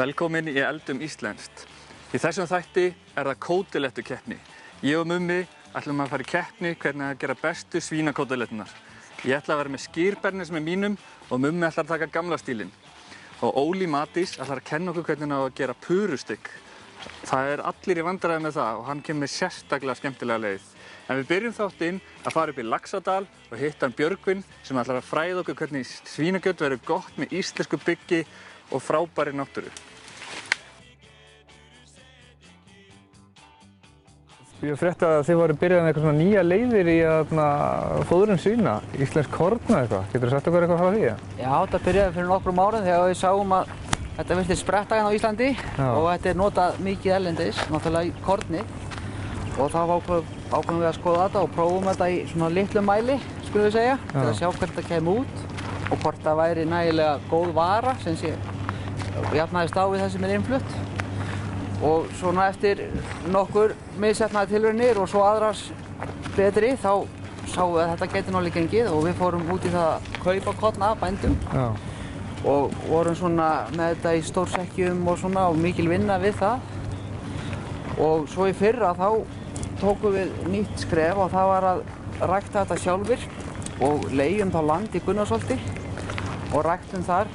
Velkomin í Eldum Íslenskt. Í þessum þætti það kótilettukeppni. Ég og Mummi ætlum að fara í keppni hvernig að gera bestu svínakótiletturnar. Ég ætla að vera með skýrbernis með mínum og Mummi ætlar að taka gamla stílinn. Og Óli Matís ætlar að kenna okkur hvernig að gera purustykk. Það allir í vandræði með það og hann kemur með sérstaklega skemmtilega leið. En við byrjum þáttinn að fara upp í Laxadal og hitta Björgvin sem ætlar að fræða okkur hvernig svínakjöt verður gott með íslensku byggi og frábæri náttúru. Ég frétti að þið voru byrjað með eitthvað svona nýja leiðir í fóðrun svína, íslensk korna eitthvað. Geturðu sagt okkur eitthvað frá því? Já, þetta byrjaði fyrir nokkrum árum þegar við sáum að þetta virtist spretta hérna á Íslandi. Já. Og þetta notað mikið erlendis, náttúrulega í korni. Og þá ákveðum við að skoða þetta og prófum þetta í svona litlum mæli, skulum við segja, til að sjá hvernig þetta kemur út og hvort það væri nægilega góð vara sem sé jafnaðist á við það sem innflutt. Og svona eftir nokkur misheppnaðar tilraunir og svo aðrar betri þá sáum við að þetta gæti nálega gengið og við fórum út í það að kaupa korna af bændum. Já. Og vorum svona með þetta í stórsekkjum og svona og mikil vinna við það. Og svo í fyrra þá tókum við nýtt skref og það var að rækta þetta sjálfir og leigjum þá land í Gunnarsholti og ræktum þar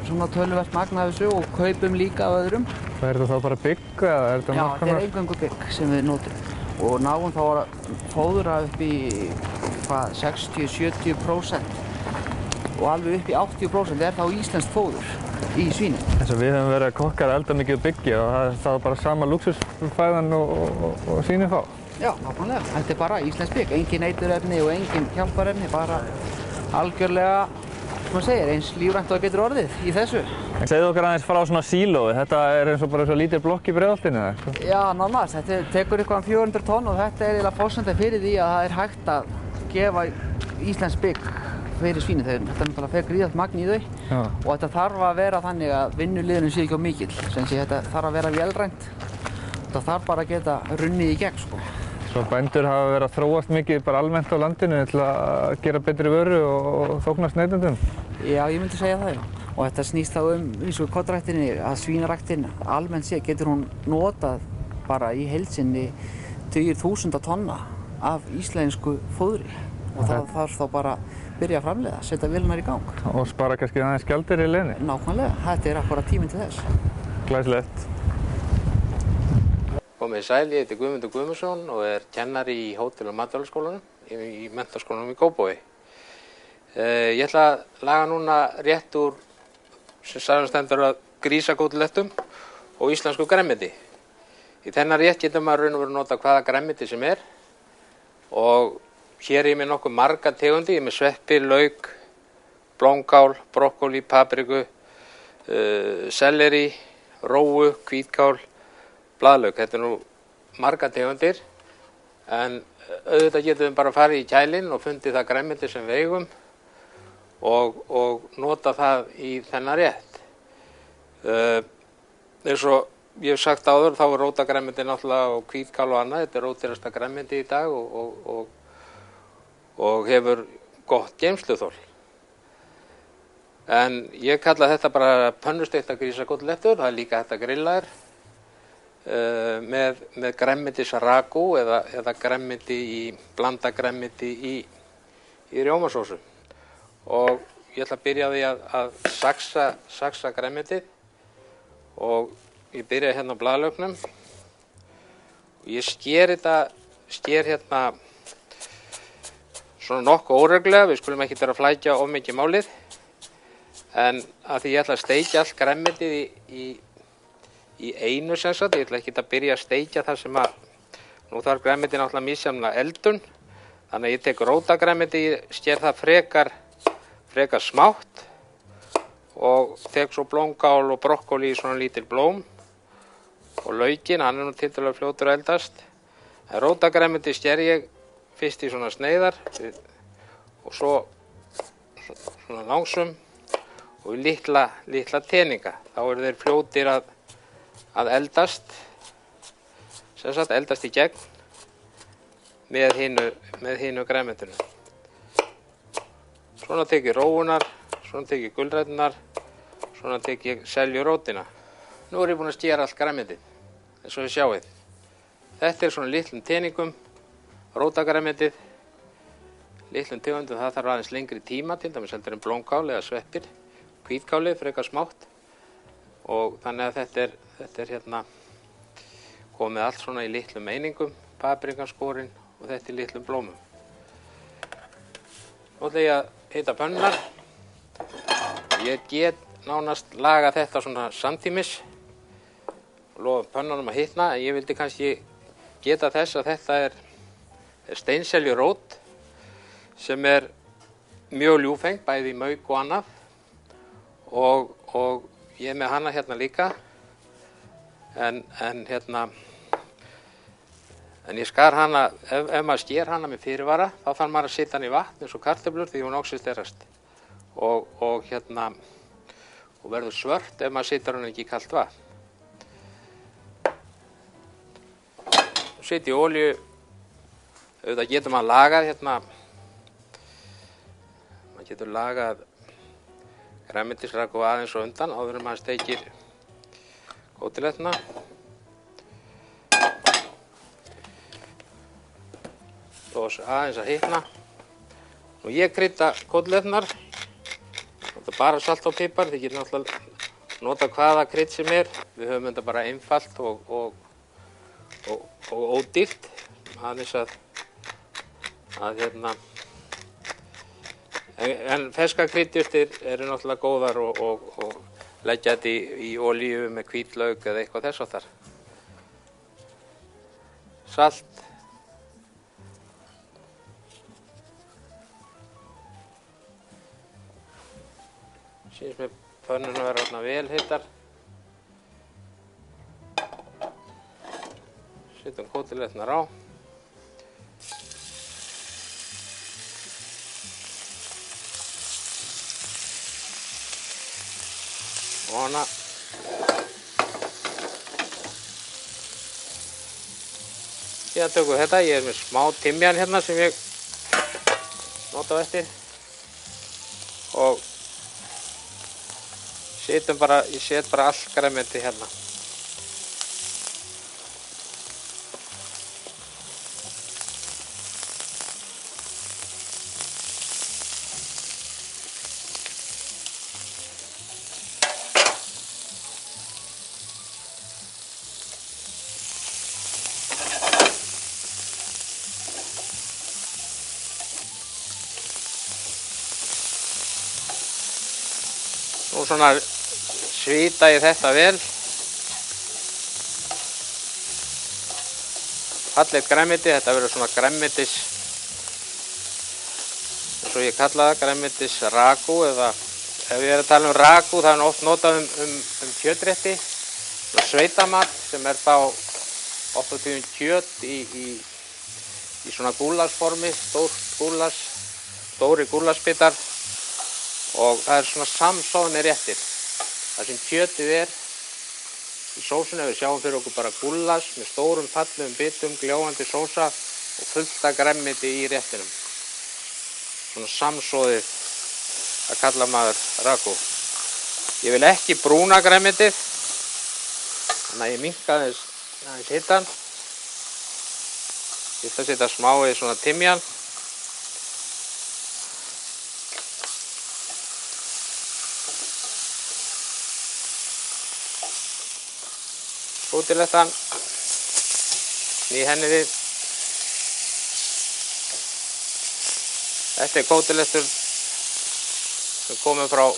svona töluvert magn af þessu og kaupum líka af öðrum. Það þetta þá bara bygg eða þetta Já, þetta eingöngu bygg sem við notum. Og náum þá að fóðra upp í 60–70% og alveg upp í 80% þá íslenskt fóður í svínin. Eins og við höfum verið að kokkar að elda mikið byggi og það bara sama lúxusfæðan og svínin fá. Já, nákvæmlega. Þetta bara íslenskt bygg, engin eiturefni og engin hjálparefni, bara algjörlega, sem maður segir, eins lífrænt og það getur orðið í þessu. Segðu okkar aðeins frá svona sílói, þetta eins og bara svo lítil blokk í Breiðholtinu eða eitthvað? Já, nánast, þetta tekur eitthvað 400 tonn og þetta eiginlega forsenda fyrir því að það hægt að gefa íslenskt bygg fyrir svínin. Þetta náttúrulega fer gríðarlegt magn í þau. Já. Og þetta þarf að vera þannig að vinnuliðurinn sé ekki of mikill. Sem sé þetta þarf að vera vélrænt. Þetta þarf bara að geta runnið í gegn, sko. Svo bændur hafa verið að þróast mikið bara almennt á landinu til að gera betri vöru og þóknast neytendum? Já, ég myndi segja það, já. Og þetta snýst þá eins og kornræktinni að svínaræktin almennt sé getur hún notað bara í heild sinni tugir þúsunda tonna af íslensku fóðri. Og það þarf þá bara að byrja að framleiða, setja vélirnar í gang. Og spara kannski aðeins gjaldeyri í leiðinni? Nákvæmlega, þetta akkúrat tíminn til þess. Glæsilegt. Komið sæl, ég heiti Guðmundur Guðmundsson og kennari í Hótel- og matvælaskólanum í Menntaskólanum í Kópavogi. Ég ætla að laga núna rétt úr sem samanstendur af grísakótilettum og íslensku grænmeti. Í þennan rétt getur maður raun og veru nota hvaða grænmeti sem og hér ég með nokkuð marga tegundi, ég með sveppi, lauk, blómkál, brokkoli, papriku, selleri, rófu, hvítkál, blaðlauk. Þetta nú marga tegundir en auðvitað getum við bara farið í kælinn og fundið það grænmeti sem við eigum og nota það í þennan rétt. Eins og ég hef sagt áður þá rótagrænmeti náttúrulega og hvítkál og annað. Þetta ódýrasta grænmeti í dag og hefur gott geymsluþol. En ég kalla þetta bara pönnusteikta grísakótilettur. Það líka hægt að grilla með grænmetisragu eða blanda grænmeti í rjómasósu. Og ég ætla að byrja á því að saxa grænmetið og ég byrja hérna á blaðlauknum og ég sker hérna svona nokkuð óreglulega, við skulum ekki vera að flækja of mikið málið en að því ég ætla að steikja allt grænmetið í einu sem sagt, ég ætla ekki að byrja að steikja það sem nú þarf grænmetið náttúrulega misjafna eldun þannig að ég tek rótagrænmetið, sker það frekar smátt og tek svo blómkál og brokkoli í svona lítil blóm og laukinn, hann nú tiltölulega fljótur að eldast. En rótagrænmeti sker ég fyrst í svona sneiðar og svo svona langsum og í litla teninga. Þá þeir fljótir að eldast, sem sagt eldast í gegn með hinu grænmetinu. Svona tek ég rófunar, svona tek ég gulræturnar, svona tek ég seljurótina. Nú er ég búinn að skera allt grænmetið, eins og þið sjáið. Þetta er svona litlum teningum, rótagræmetið, litlum tegundum, það þarf aðeins lengri tíma, til dæmis heldur en blómkál eða sveppir, hvítkálið frekar smátt og þannig að þetta er hérna komið allt svona í litlum einingum, paprikan skorinn og þetta í litlum blómum. Nú ætla ég að hita pönnunar. Ég get nánast laga þetta svona samtímis og lofa pönnunum að hitna, en ég vildi kannski geta þess að þetta er steinseljurót sem er mjög ljúfeng, bæði í mauk og annað og ég er með hana hérna líka en ég skar hana, ef maður sker hana með fyrirvara þá þarf maður að setja hann í vatn eins og kartöflur því hún oxiderast og verður svört ef maður setur hann ekki í kalt vatn. Setja í olíu, auðvitað getur maður lagað hérna, maður getur lagað grænmetisraku aðeins og undan áður en maður steikir kótilettuna. Og aðeins að hitna. Og ég krydda kótilettunar, bara salt og pipar, þið getur náttúrulega nota hvaða krydd sem er. Við höfum þetta bara einfalt og ódýrt, aðeins að hérna. En ferskar kryddjurtir eru náttúrulega góðar og leggja þetta í olíu með hvítlauk eða eitthvað þess áttar. Salt. Sýnist mér pönnuna vera orðnar vel heitar. Setjum kótilettunar á. Og hana. Síðan tökum við þetta. Ég er með smá timjan hérna sem ég nota á eftir. Og ég set bara allt grænmeti hérna. Nú svona svita ég þetta vel. Fallegt grænmeti, þetta verður svona grænmetis, eins og ég kalla það, grænmetis ragu, eða ef ég er að tala um ragu það er oft notað kjötrétti, sveitamat sem er þá oft á tíðum kjöt í svona gúllasformi, stóri gúllasbitar og það er svona samsoðnir réttir. Það sem kjötið er í sósunni, við sjáum fyrir okkur bara gúllas með stórum fallegum bitum, gljáandi sósa og fullt af grænmeti í réttinum. Svona samsoðið að kalla maður ragu. Ég vil ekki brúna grænmetið, þannig að ég minnka aðeins hitann. Ég ætla að setja smá í svona timjan. Kótilettan í henni við. Þetta er kótilettur sem komið frá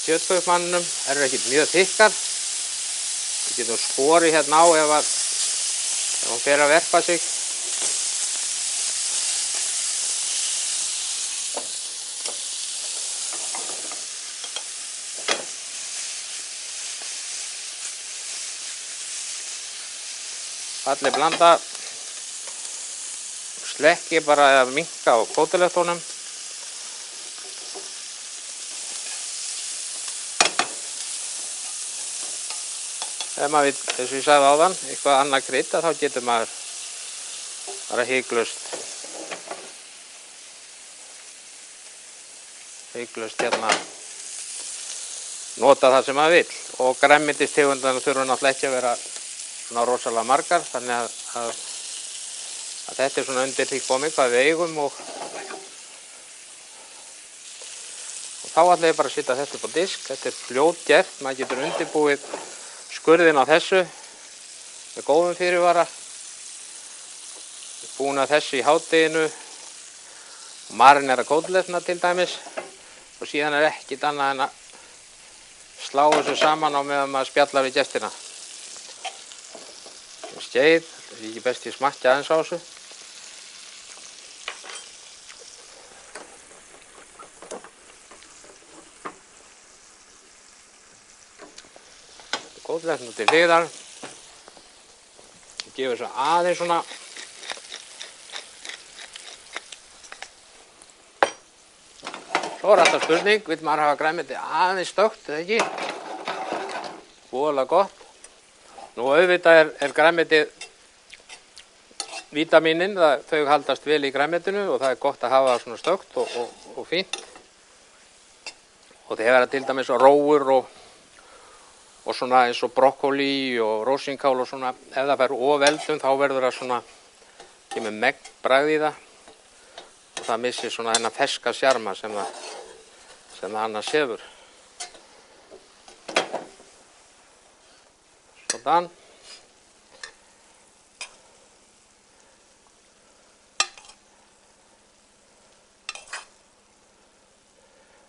kjötkaupmanninum. Það eru ekkert mjög þykkar. Við getum skorið hérna á ef hún fer að verpa sig. Falleg blanda, slekki bara að minnka á kótilettunum. Ef maður vill, eins og ég sagði áðan, eitthvað annað krydd, þá getur maður bara hiklaust hérna nota það sem maður vill. Og grænmetistegundana þurfa náttúrulega ekki að vera svona rosalega margar, þannig að þetta svona undir því komið hvað við eigum og þá ætla ég bara að setja þetta upp á disk. Þetta fljótgert, maður getur undirbúið skurðinn á þessu með góðum fyrirvara. Búin að þessu í hádeginu og marinera kótilettuna til dæmis og síðan ekkert annað en að slá þessu saman á meðan maður spjallar við gestina. Skeið, þetta ekki best ég smakka aðeins á þessu. Kótilettuna til hliðar. Ég gefi þessu aðeins svona Svo alltaf spurning, vill maður hafa grænmeti aðeins stökkt, eða ekki? Voðalega gott. Nú auðvitað er grænmetið vítaminin, þau haldast vel í grænmetinu og það er gott að hafa það svona stökkt og fínt. Og þegar það til dæmis rófur og svona eins og brokkoli og rósinkál og svona, ef það fær of eldum þá verður það svona, kemur megn bragð í það. Og það missir svona þennan ferska sjarma sem það annars hefur. Svona.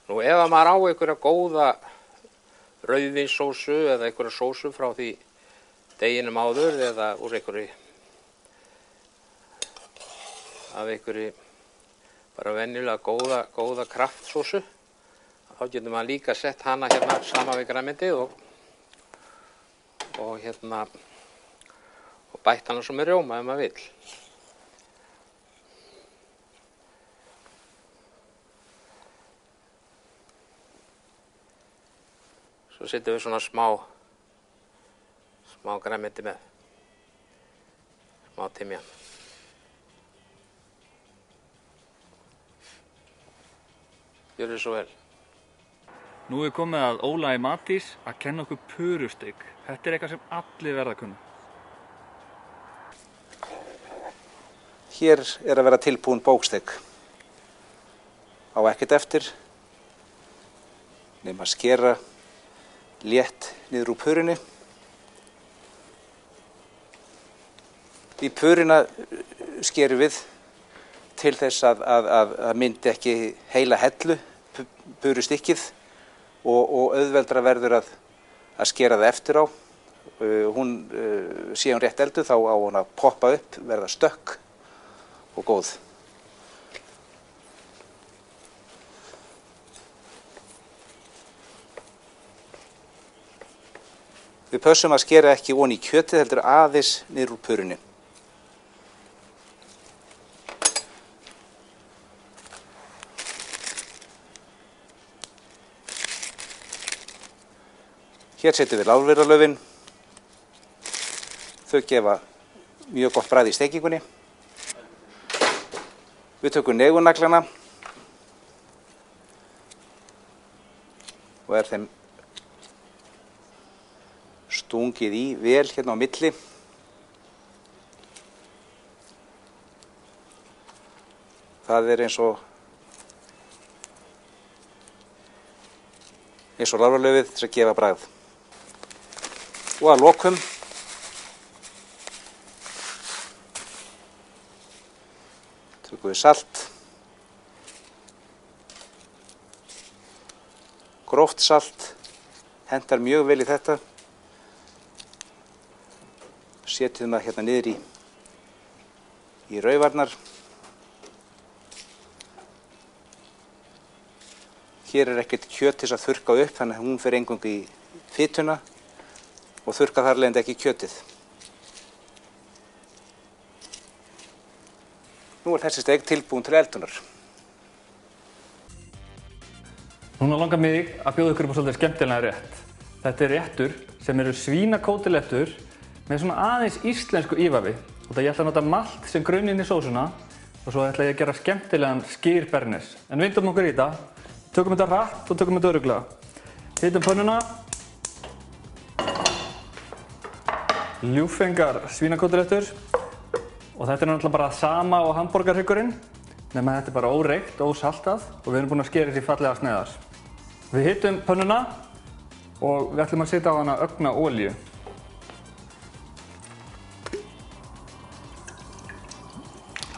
Nú ef maður á einhverja góða rauðvínsósu eða einhverja sósu frá því deginum áður eða úr einhverju bara venjulega góða kraftsósu. Þá getur maður líka sett hana hérna saman við grænmetið og bætt hana svo með rjóma ef maður vill. Svo setjum við svona smá grænmeti með, smá timjan. Gjörðu svo vel. Nú er komið að Óla Matís að kenna okkur purustykk. Þetta er eitthvað sem allir verða að kunna. Hér er að vera tilbúin bókstykk. Á ekkert eftir, nema að skera létt niður úr purunni. Í puruna skerum við til þess að myndi ekki heila hellu, purustykkið, og auðveldra verður að skera það eftir á. Sé hún rétt elduð þá á hún að poppa upp, verða stökk og góð. Við pössum að skera ekki ofan í kjötið, heldur aðeins niður úr purunni. Hér setjum við lárviðralaufin. Þau gefa mjög gott bragð í stekingunni. Við tökum negunaglana og þeim stungið í vel hérna á milli. Það er eins og lárviðralaufið til að gefa bragð. Og að lokum tökum við salt, gróft salt, hentar mjög vel í þetta. Setjum það hérna niður í raufarnar. Hér er ekkert kjöt til að þurrka upp, þannig að hún fer eingöngu í fituna og þurrka þar leiðandi ekki kjötið. Nú er þessi steik tilbúin til eldunar. Núna langar mig að bjóða ykkur upp á svolítið skemmtilega rétt. Þetta er réttur sem eru svínakótilettur með svona aðeins íslensku ívafi. Og það ég ætla að nota malt sem grunninn í sósuna og svo ætla ég að gera skemmtilegan skýrbernes. En vindum okkur í þetta, tökum þetta hratt og tökum þetta örugglega. Hitum pönnuna. Ljúffengar svínakótelettur. Og þetta náttúrulega bara sama á hamborgarhryggurinn, nema þetta bara óreykt, ósaltað og við erum búin að skera þessi fallega sneiðar. Við hitum pönnuna og við ætlum að setja á hana ögna olíu.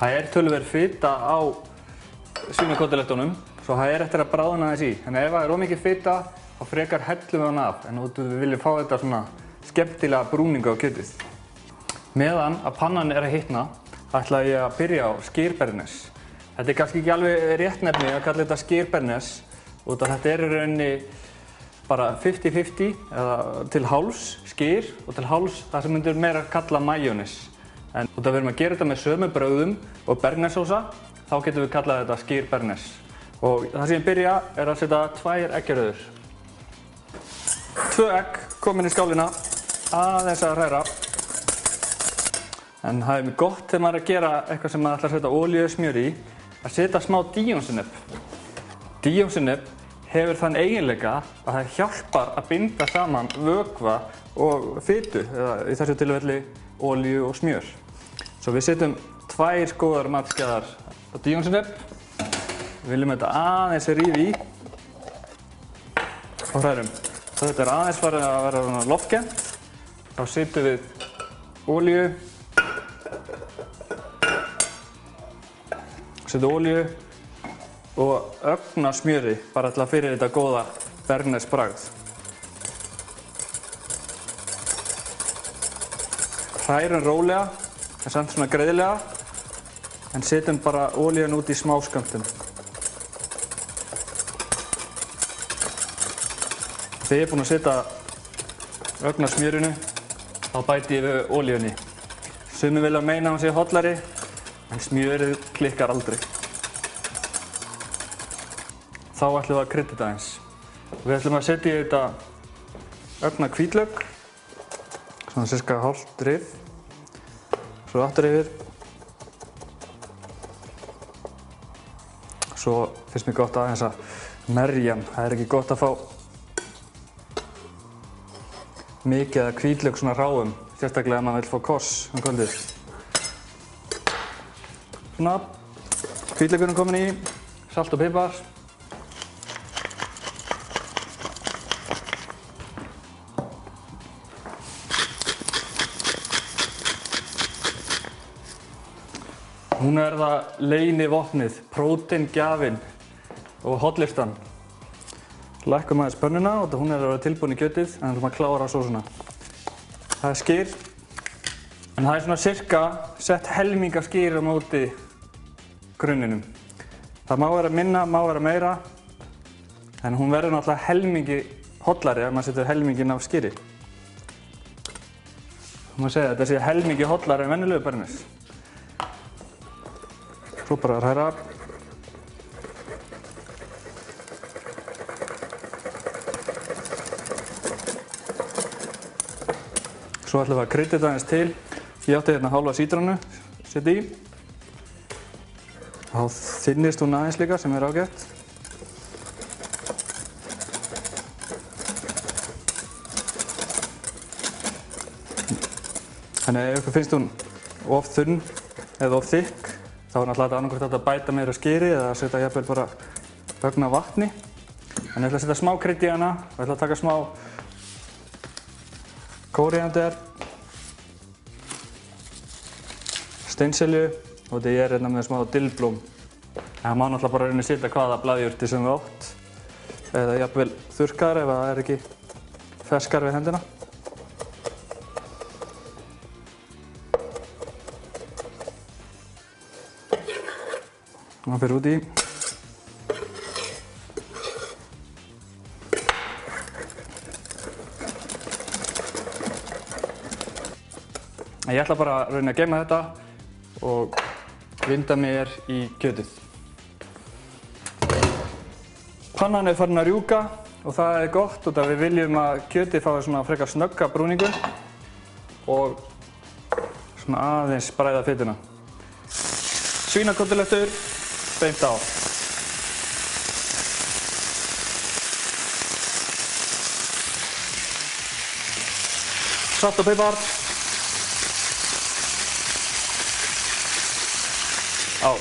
Það töluverð fita á svínakótelettunum, svo það eftir að bráðna þess í. Þannig ef það of mikið fita, þá frekar hellum við hana af, en við viljum fá þetta svona skemmtilega brúningu á kjötið. Meðan að pannan að hitna, ætla ég að byrja á skýrbernes. Þetta kannski ekki alveg rétt nefni að kalla þetta skýrbernes, út af þetta í rauninni bara 50-50, eða til hálfs skýr og til hálfs það sem myndir meira kalla majónis. En út af við erum að gera þetta með sömu brauðum og bernessósa, þá getum við kallað þetta skýrbernes. Og það sem ég byrja að setja 2 eggjarauður. 2 egg komin í skálina, aðeins að hræra. En það mjög gott þegar maður að gera eitthvað sem maður ætlar að setja olíu og smjör í, að setja smá díónsinnep. Díónsinnep hefur þann eiginleika að það hjálpar að binda saman vökva og fitu, eða í þessu tilfelli olíu og smjör. Svo við setjum 2 góðar matskeiðar á díónsinnep. Við viljum þetta aðeins rífa í og hrærum. Svo þetta aðeins farið að vera loftkennt, þá setjum við olíu. Setja olíu og ögna smjöri, bara til að fyrir þetta góða bernesbragð. Hrærum rólega, en samt svona greiðlega, en setjum bara olíun út í smáskömmtum. Þegar ég er búinn að setja ögna smjörinu, þá bæti ég við olíunni. Sumir vilja meina að hún sé hollari, en smjörið klikkar aldrei. Þá ætlum við að krydda þetta aðeins. Við ætlum að setja í þetta ögna hvítlauk, svona sirka hálft rif, svo aftur yfir. Svo finnst mér gott aðeins að merja hann. Það er ekki gott að fá mikið af hvítlauk svona ráum, sérstaklega ef maður vill fá koss kvöldið. Svona, hvítlaukurinn komin í, salt og pipar. Hún það leynivopnið, próteingjafinn og hollistan. Lækkum aðeins pönnuna og hún að vera tilbúin í kjötið, en það að klára sósuna. Það skyr, en það svona sirka sett helminga skyr á móti grunninum. Það má vera minna, má vera meira, en hún verður náttúrulega helmingi hollari ef maður setur helminginn af skyri. Það má segja að þetta sé helmingi hollari en venjulegu bernes. Svo bara að hræra. Svo ætlum við að krydda þetta aðeins til. Ég átti hérna hálfa sítrónu, setja í. Þá þynnist hún aðeins líka sem er ágætt. Þannig ef ykkur finnst hún of þunn eða of þykk, þá er náttúrulega annarkvort hægt að bæta meira skyri eða setja jafnvel bara vögn af vatni. En ég ætla að setja smá krydd í hana og ég ætla að taka smá kóríander, steinselju og þetta ég hérna með smá dillblóm. Það má náttúrulega bara rauninni setja hvaða blaðjurti sem við átt eða jafnvel þurrkar ef það ekki ferskar við hendina. Það fyrir út í. Ég ætla bara að reyna að geyma þetta og vinda mér í kjötið. Pannan er farin að rjúka og það er gott út af við viljum að kjötið fái svona frekar snögga brúningu og svona aðeins bræða fituna. Svínakótelettur beint á. salt og pipar. Á.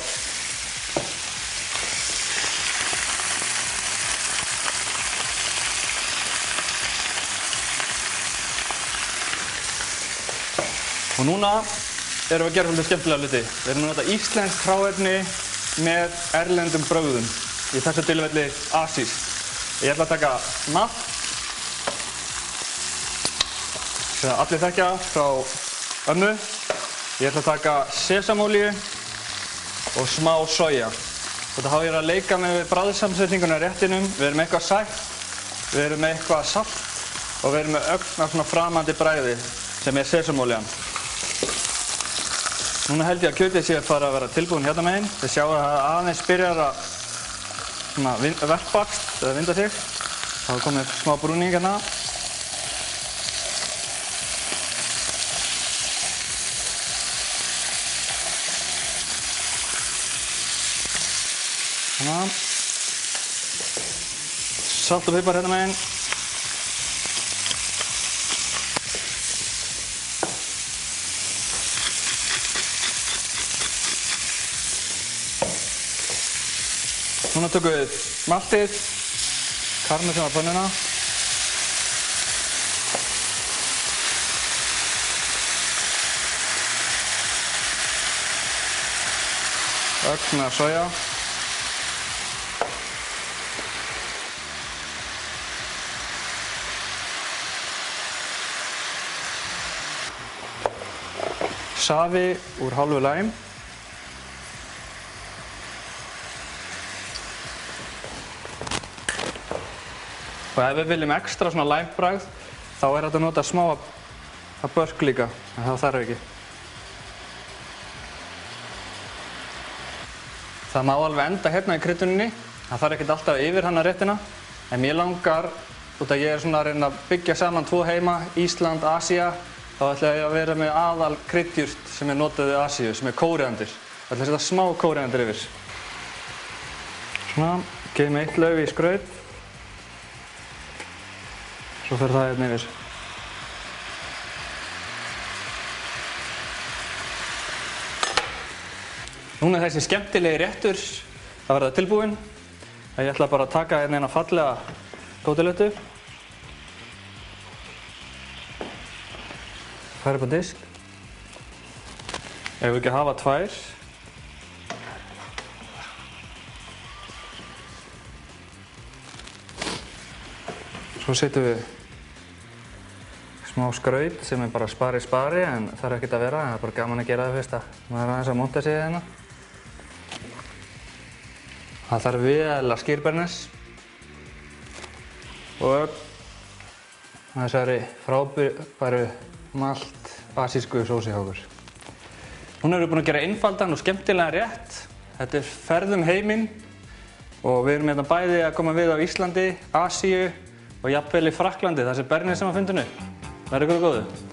Og núna erum við að gera svolítið skemmtilega hluti. Við erum að nota íslenskt hráefni með erlendum brögðum. Í þessu tilfelli asískt. Ég ætla að taka malt, sem allir þekkja frá ömmu. Ég ætla að taka sesamolíu og smá soja. Þetta þá ég að leika með bragðsamsetninguna í réttinum. Við erum með eitthvað sætt, við erum með eitthvað salt og við erum með ögn af svona framandi bragði sem er sesamolían. Núna held ég að kjötið sé að fara að vera tilbúin hérna megin. Þið sjáu að það aðeins byrjar að verpast eða vinda sig. Það er komið smá brúning hérna. Svona. Salt og pipar hérna megin. Núna tökum við maltið, karmesan á pönnuna. Ögn af soja. Safi úr hálfu læm. Og ef við viljum ekstra svona læmbragð, þá er hægt að nota smá að börk líka, en það þarf ekki. Það má alveg enda hérna í krydduninni, það þarf ekkert alltaf yfir hana réttina, en mér langar, út að ég er svona að reyna að byggja saman tvo heima, Ísland, Asía, þá ætla ég að vera með aðal kryddjurt sem er notað í Asíu, sem er kóríander. Það ætla að setja smá kóríander yfir. Svona, gefum eitt lauf í skraut. Svo fer það hérna yfir. Núna er þessi skemmtilegi réttur að verða tilbúinn. Ég ætla bara að taka hérna eina fallega kótilettu. Færa upp á disk. Ef við ekki hafa tvær. Svo setjum við smá skraut sem er bara spari, en það er ekkert að vera, það er bara gaman að gera það fyrst að maður er aðeins að monta sig hérna. Það þarf vel að skýrbernes og þessari frábæru malt asísku sósi hjá okkur. Núna erum við búin að gera einfaldan og skemmtilegan rétt. Þetta er ferð um heiminn og við erum hérna bæði að koma við á Íslandi, Asíu og jafnvel í Frakklandi, þar sem Bernes sem að fundinu. Verður ykkur góðu.